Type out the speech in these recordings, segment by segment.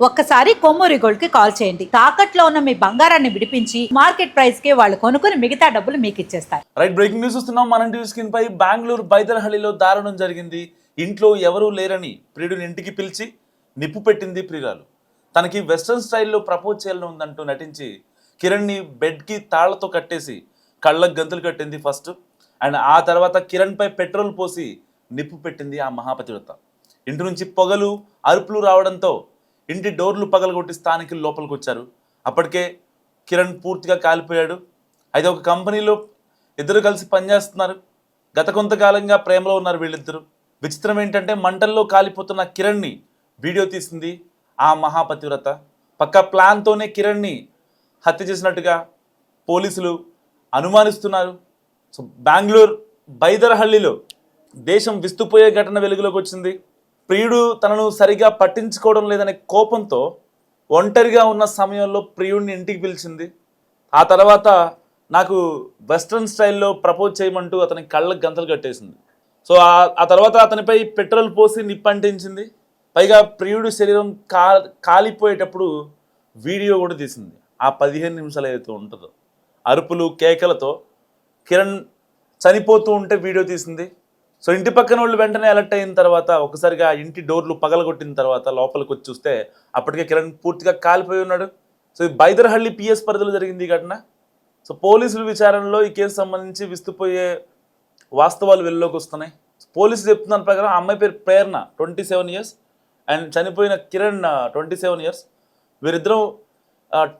ఒక్కసారి కొమ్మూరి గోల్డ్ కి కాల్ చేయండి. తాకట్లో ఉన్న మీ బంగారాన్ని విడిపించి మార్కెట్ ప్రైస్ కి వాళ్ళు కొనుక్కుని మిగతా డబ్బులు మీకు ఇచ్చేస్తారు. రైట్, బ్రేకింగ్ న్యూస్ వస్తున్నాం. మన టీవీ స్క్రీన్ పై బెంగళూరు బైదర్హళ్లిలో దారుణం జరిగింది. ఇంట్లో ఎవరూ లేరని ప్రియుడిని ఇంటికి పిలిచి నిప్పు పెట్టింది ప్రియురాలు. తనకి వెస్ట్రన్ స్టైల్లో ప్రపోజ్ చేయాలని ఉందంటూ నటించి కిరణ్ని బెడ్కి తాళ్లతో కట్టేసి కళ్ళకు గంతులు కట్టింది ఫస్ట్. అండ్ ఆ తర్వాత కిరణ్ పై పెట్రోల్ పోసి నిప్పు పెట్టింది ఆ మహాపతివ్రత. ఇంటి నుంచి పొగలు అరుపులు రావడంతో ఇంటి డోర్లు పగలగొట్టి స్థానికులు లోపలికి వచ్చారు. అప్పటికే కిరణ్ పూర్తిగా కాలిపోయాడు. అయితే ఒక కంపెనీలో ఇద్దరు కలిసి పనిచేస్తున్నారు. గత కొంతకాలంగా ప్రేమలో ఉన్నారు వీళ్ళిద్దరు. విచిత్రం ఏంటంటే మంటల్లో కాలిపోతున్న కిరణ్ని వీడియో తీసింది ఆ మహాపతివ్రత. పక్కా ప్లాన్తోనే కిరణ్ని హత్య చేసినట్టుగా పోలీసులు అనుమానిస్తున్నారు. సో బెంగళూరు బైదర్హళ్లిలో దేశం విస్తుపోయే ఘటన వెలుగులోకి వచ్చింది. ప్రియుడు తనను సరిగా పట్టించుకోవడం లేదనే కోపంతో ఒంటరిగా ఉన్న సమయంలో ప్రియుడిని ఇంటికి పిలిచింది. ఆ తర్వాత నాకు వెస్ట్రన్ స్టైల్లో ప్రపోజ్ చేయమంటూ అతని కళ్ళకు గంతలు కట్టేసింది. సో ఆ తర్వాత అతనిపై పెట్రోల్ పోసి నిప్పంటించింది. పైగా ప్రియుడు శరీరం కాలిపోయేటప్పుడు వీడియో కూడా తీసింది. ఆ 15 నిమిషాలు ఏదైతే ఉంటుందో అరుపులు కేకలతో కిరణ్ చనిపోతూ ఉంటే వీడియో తీసింది. సో ఇంటి పక్కన వాళ్ళు వెంటనే అలర్ట్ అయిన తర్వాత ఒకసారిగా ఇంటి డోర్లు పగలగొట్టిన తర్వాత లోపలికి వచ్చి చూస్తే అప్పటికే కిరణ్ పూర్తిగా కాలిపోయి ఉన్నాడు. సో బైదర్హళ్లి పిఎస్ పరిధిలో జరిగింది ఈ ఘటన. సో పోలీసుల విచారణలో ఈ కేసు సంబంధించి విస్తుపోయే వాస్తవాలు వెలుగులోకి వస్తున్నాయి. పోలీసులు చెప్తున్న ప్రకారం ఆ అమ్మాయి పేరు ప్రేరణ, 27 ఇయర్స్, అండ్ చనిపోయిన కిరణ్ 27 ఇయర్స్. వీరిద్దరూ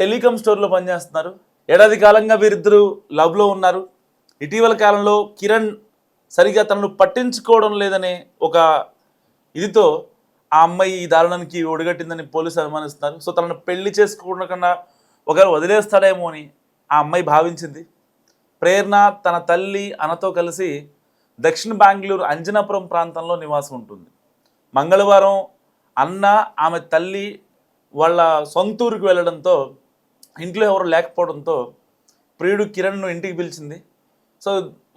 టెలికాం స్టోర్లో పనిచేస్తున్నారు. ఏడాది కాలంగా వీరిద్దరూ లవ్లో ఉన్నారు. ఇటీవల కాలంలో కిరణ్ సరిగా తనను పట్టించుకోవడం లేదనే ఒక ఇదితో ఆ అమ్మాయి ఈ దారుణానికి ఒడిగట్టిందని పోలీసులు అనుమానిస్తున్నారు. సో తనను పెళ్లి చేసుకోకుండా ఒకరు వదిలేస్తాడేమో అని ఆ అమ్మాయి భావించింది. ప్రేరణ తన తల్లి అనతో కలిసి దక్షిణ బెంగళూరు అంజనాపురం ప్రాంతంలో నివాసం ఉంటుంది. మంగళవారం అన్న ఆమె తల్లి వాళ్ళ సొంతూరుకు వెళ్ళడంతో ఇంట్లో ఎవరు లేకపోవడంతో ప్రియుడు కిరణ్ను ఇంటికి పిలిచింది. సో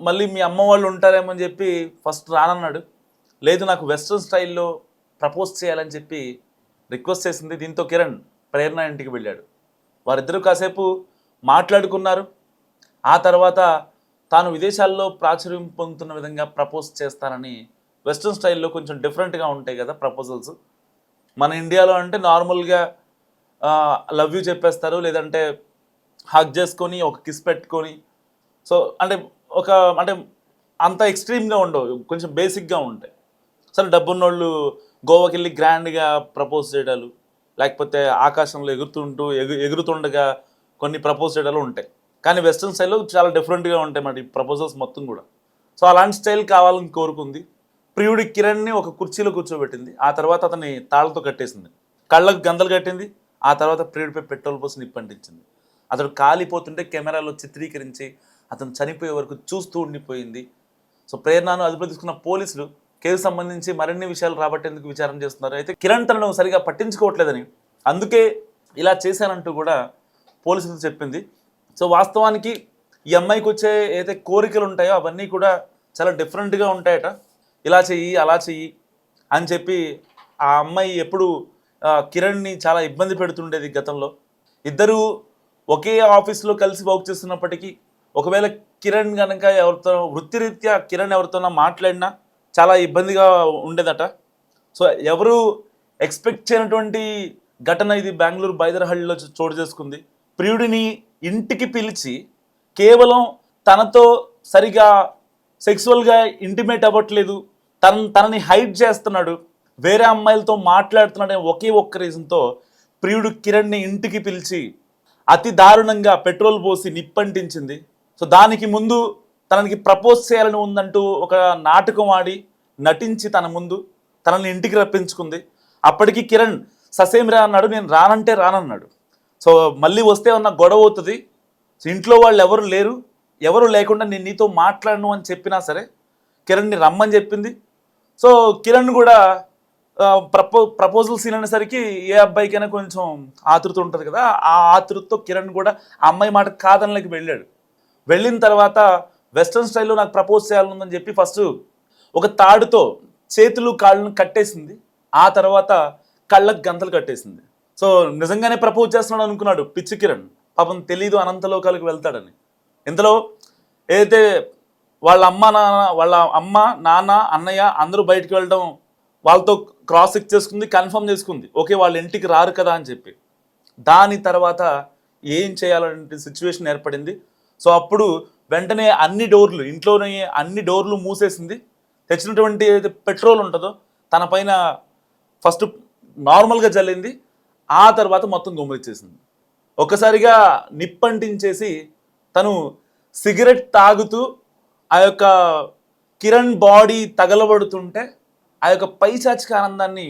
మళ్ళీ మీ అమ్మ వాళ్ళు ఉంటారేమో అని చెప్పి ఫస్ట్ రానన్నాడు. లేదు, నాకు వెస్ట్రన్ స్టైల్లో ప్రపోజ్ చేయాలని చెప్పి రిక్వెస్ట్ చేసింది. దీంతో కిరణ్ ప్రేరణ ఇంటికి వెళ్ళాడు. వారిద్దరూ కాసేపు మాట్లాడుకున్నారు. ఆ తర్వాత తాను విదేశాల్లో ప్రాచుర్యం పొందుతున్న విధంగా ప్రపోజ్ చేస్తానని, వెస్ట్రన్ స్టైల్లో కొంచెం డిఫరెంట్గా ఉంటాయి కదా ప్రపోజల్స్. మన ఇండియాలో అంటే నార్మల్గా లవ్ యూ చెప్పేస్తారు, లేదంటే హగ్ చేసుకొని ఒక కిస్ పెట్టుకొని, సో అంటే అంత ఎక్స్ట్రీమ్గా ఉండవు, కొంచెం బేసిక్గా ఉంటాయి. సరే, డబ్బున్నోళ్ళు గోవాకి వెళ్ళి గ్రాండ్గా ప్రపోజ్ చేయడాలు, లేకపోతే ఆకాశంలో ఎగురుతుండగా కొన్ని ప్రపోజ్ చేయడాలు ఉంటాయి. కానీ వెస్ట్రన్ స్టైల్లో చాలా డిఫరెంట్గా ఉంటాయి మరి ప్రపోజల్స్ మొత్తం కూడా. సో అలాంటి స్టైల్ కావాలని కోరుకుంది. ప్రియుడి కిరణ్ని ఒక కుర్చీలో కూర్చోబెట్టింది. ఆ తర్వాత అతన్ని తాళ్ళతో కట్టేసింది, కళ్ళకు గంతలు కట్టింది. ఆ తర్వాత ప్రియుడిపై పెట్రోల్ పోసి నిప్పంటించింది. అతడు కాలిపోతుంటే కెమెరాలో చిత్రీకరించి అతను చనిపోయే వరకు చూస్తూ ఉండిపోయింది. సో ప్రేరణను అదుపులో తీసుకున్న పోలీసులు కేసు సంబంధించి మరిన్ని విషయాలు రాబట్టేందుకు విచారణ చేస్తున్నారు. అయితే కిరణ్ తనను సరిగా పట్టించుకోవట్లేదని, అందుకే ఇలా చేశానంటూ కూడా పోలీసులు చెప్పింది. సో వాస్తవానికి ఈ అమ్మాయికి వచ్చే ఏదైతే కోరికలు ఉంటాయో అవన్నీ కూడా చాలా డిఫరెంట్గా ఉంటాయట. ఇలా చెయ్యి, అలా చెయ్యి అని చెప్పి ఆ అమ్మాయి ఎప్పుడు కిరణ్ని చాలా ఇబ్బంది పెడుతుండేది గతంలో. ఇద్దరు ఒకే ఆఫీస్లో కలిసి వర్క్ చేస్తున్నప్పటికీ ఒకవేళ కిరణ్ కనుక ఎవరితో వృత్తిరీత్యా కిరణ్ ఎవరితోనో మాట్లాడినా చాలా ఇబ్బందిగా ఉండేదట. సో ఎవరు ఎక్స్పెక్ట్ చేయనటువంటి ఘటన ఇది బెంగళూరు బైదర్హళ్లిలో చోటు చేసుకుంది. ప్రియుడిని ఇంటికి పిలిచి కేవలం తనతో సరిగా సెక్సువల్గా ఇంటిమేట్ అవ్వట్లేదు, తనని హైడ్ చేస్తున్నాడు, వేరే అమ్మాయిలతో మాట్లాడుతున్నాడనే ఒకే ఒక్క రీజన్తో ప్రియుడు కిరణ్ని ఇంటికి పిలిచి అతి దారుణంగా పెట్రోల్ పోసి నిప్పంటించింది. సో దానికి ముందు తనకి ప్రపోజ్ చేయాలని ఉందంటూ ఒక నాటకం ఆడి నటించి తన ముందు తనని ఇంటికి రప్పించుకుంది. అప్పటికి కిరణ్ ససేమిరా అన్నాడు, నేను రానంటే రానన్నాడు. సో మళ్ళీ వస్తే ఉన్న గొడవ అవుతుంది, సో ఇంట్లో వాళ్ళు ఎవరు లేరు, ఎవరు లేకుండా నేను నీతో మాట్లాడను అని చెప్పినా సరే కిరణ్ని రమ్మని చెప్పింది. సో కిరణ్ కూడా ప్రపోజల్ సీన్ అనేసరికి ఏ అబ్బాయికైనా కొంచెం ఆతృత ఉంటుంది కదా, ఆ ఆతృతతో కిరణ్ కూడా ఆ అమ్మాయి మాట కాదనలేక వెళ్ళాడు. వెళ్ళిన తర్వాత వెస్ట్రన్ స్టైల్లో నాకు ప్రపోజ్ చేయాలనుందని చెప్పి ఫస్ట్ ఒక తాడుతో చేతులు కాళ్ళను కట్టేసింది. ఆ తర్వాత కళ్ళకు గంతలు కట్టేసింది. సో నిజంగానే ప్రపోజ్ చేస్తున్నాడు అనుకున్నాడు పిచ్చి కిరణ్. పాపం తెలీదు అనంతలోకాలకు వెళ్తాడని. ఇంతలో ఏదైతే వాళ్ళ అమ్మ నాన్న అన్నయ్య అందరూ బయటికి వెళ్ళడం, వాళ్ళతో క్రాస్ చెక్ చేసుకుంది, కన్ఫర్మ్ చేసుకుంది, ఓకే వాళ్ళ ఇంటికి రారు కదా అని చెప్పి. దాని తర్వాత ఏం చేయాలంటే సిచ్యువేషన్ ఏర్పడింది. సో అప్పుడు వెంటనే ఇంట్లోనే అన్ని డోర్లు మూసేసింది. తెచ్చినటువంటి ఏదైతే పెట్రోల్ ఉంటుందో తన పైన ఫస్ట్ నార్మల్గా జల్లింది, ఆ తర్వాత మొత్తం గుమ్మరిచ్చేసింది. ఒక్కసారిగా నిప్పంటించేసి తను సిగరెట్ తాగుతూ ఆ యొక్క కిరణ్ బాడీ తగలబడుతుంటే ఆ యొక్క పైశాచిక ఆనందాన్ని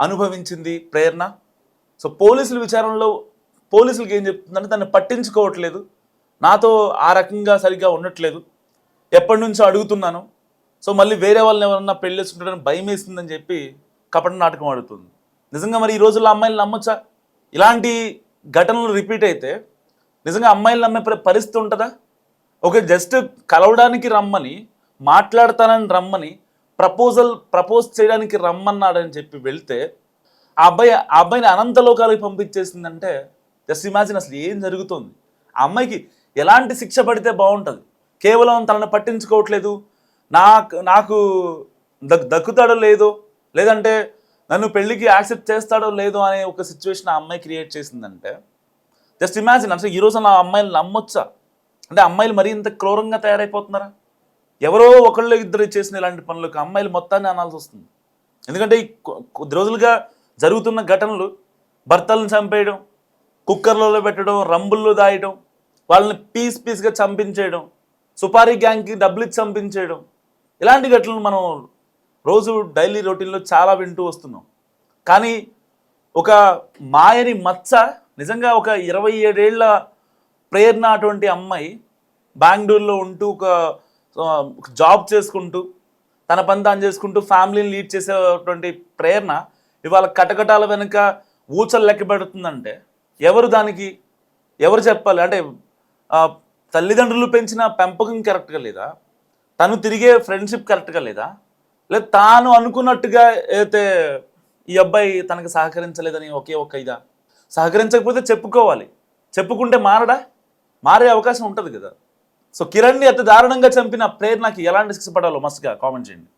అనుభవించింది ప్రేరణ. సో పోలీసుల విచారణలో పోలీసులకి ఏం చెప్తుందంటే తను పట్టించుకోవట్లేదు, నాతో ఆ రకంగా సరిగ్గా ఉండట్లేదు, ఎప్పటి నుంచో అడుగుతున్నాను, సో మళ్ళీ వేరే వాళ్ళని ఎవరన్నా పెళ్లి చేసుకుంటాడని భయం వేస్తుందని చెప్పి కపట నాటకం ఆడుతుంది. నిజంగా మరి ఈ రోజుల్లో అమ్మాయిలు నమ్మొచ్చా? ఇలాంటి ఘటనలు రిపీట్ అయితే నిజంగా అమ్మాయిలు నమ్మే పరిస్థితి ఉంటుందా? ఓకే, జస్ట్ కలవడానికి రమ్మని, మాట్లాడతానని రమ్మని, ప్రపోజ్ చేయడానికి రమ్మన్నాడని చెప్పి వెళ్తే ఆ అబ్బాయిని అనంతలోకాలకు పంపించేసిందంటే జస్ట్ ఇమాజిన్ అసలు ఏం జరుగుతుంది. ఆ అమ్మాయికి ఎలాంటి శిక్ష పడితే బాగుంటుంది? కేవలం తనను పట్టించుకోవట్లేదు, నాకు దక్కుతాడో లేదో, లేదంటే నన్ను పెళ్ళికి యాక్సెప్ట్ చేస్తాడో లేదో అనే ఒక సిచ్యువేషన్ ఆ అమ్మాయి క్రియేట్ చేసిందంటే జస్ట్ ఇమాజిన్ అసలు ఈరోజు నా అమ్మాయిలు నమ్మొచ్చా? అంటే అమ్మాయిలు మరీ ఇంత క్రూరంగా తయారైపోతున్నారా? ఎవరో ఒకళ్ళు ఇద్దరు చేసిన ఇలాంటి పనులకు అమ్మాయిలు మొత్తాన్ని అనాల్సి వస్తుంది. ఎందుకంటే ఈ కొద్ది రోజులుగా జరుగుతున్న ఘటనలు, భర్తలను చంపేయడం, కుక్కర్లలో పెట్టడం, రంబుల్లో దాయడం, వాళ్ళని పీస్గా చంపించేయడం, సుపారీ గ్యాంగ్కి డబ్బులు ఇచ్చి చంపించేయడం, ఇలాంటి ఘటనలు మనం రోజు డైలీ రొటీన్లో చాలా వింటూ వస్తున్నాం. కానీ ఒక మాయని మచ్చ నిజంగా ఒక 27 ఏళ్ల ప్రేరణ అటువంటి అమ్మాయి బెంగళూరులో ఉంటూ ఒక జాబ్ చేసుకుంటూ తన పని తాను చేసుకుంటూ ఫ్యామిలీని లీడ్ చేసేటువంటి ప్రేరణ ఇవాళ కటకటాల వెనుక ఊచలు లెక్క పెడుతుందంటే ఎవరు చెప్పాలి? అంటే తల్లిదండ్రులు పెంచిన పెంపకం కరెక్ట్గా లేదా? తను తిరిగే ఫ్రెండ్షిప్ కరెక్ట్గా లేదా? లేదా తాను అనుకున్నట్టుగా అయితే ఈ అబ్బాయి తనకు సహకరించలేదని ఒకే ఒక ఇదా? సహకరించకపోతే చెప్పుకోవాలి, చెప్పుకుంటే మారే అవకాశం ఉంటుంది కదా. సో కిరణ్ని అతి దారుణంగా చంపిన ప్రేరణకి ఎలాంటి శిక్ష పడాలో మస్తుగా కామెంట్ చేయండి.